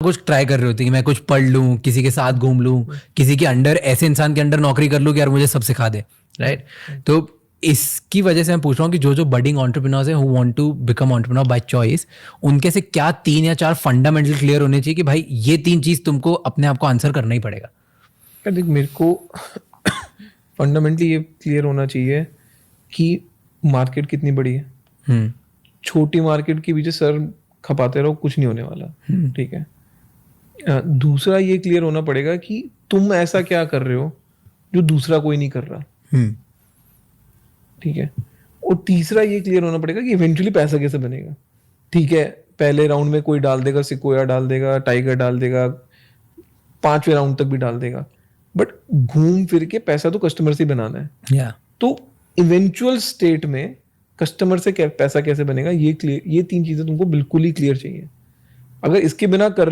कुछ ट्राई कर रहे होते हैं कि मैं कुछ पढ़ लूँ, किसी के साथ घूम लूँ, किसी के अंडर, ऐसे इंसान के अंडर नौकरी कर लूँ कि यार मुझे सब सिखा दे, राइट? तो इसकी वजह से मैं पूछ रहा हूँ कि जो बडिंग एंटरप्रेन्योर्स हैं who want to become entrepreneur by choice, उनके से क्या 3 या 4 फंडामेंटल क्लियर होने चाहिए कि भाई ये 3 चीज तुमको अपने आप को आंसर करना ही पड़ेगा? देख, मेरे को फंडामेंटली ये क्लियर होना चाहिए कि मार्केट कितनी बड़ी है। छोटी मार्केट के पीछे सर खपाते रहो, कुछ नहीं होने वाला, ठीक है। दूसरा ये क्लियर होना पड़ेगा कि तुम ऐसा क्या कर रहे हो जो दूसरा कोई नहीं कर रहा, ठीक है। और तीसरा ये क्लियर होना पड़ेगा कि इवेंचुअली पैसा कैसे बनेगा। ठीक है, पहले राउंड में कोई डाल देगा, सिकोया डाल देगा, टाइगर डाल देगा, 5वें राउंड तक भी डाल देगा, बट घूम फिर के पैसा तो कस्टमर से बनाना है। या तो इवेंचुअल स्टेट में कस्टमर से पैसा कैसे बनेगा, ये 3 चीजें तुमको बिल्कुल ही क्लियर चाहिए। अगर इसके बिना कर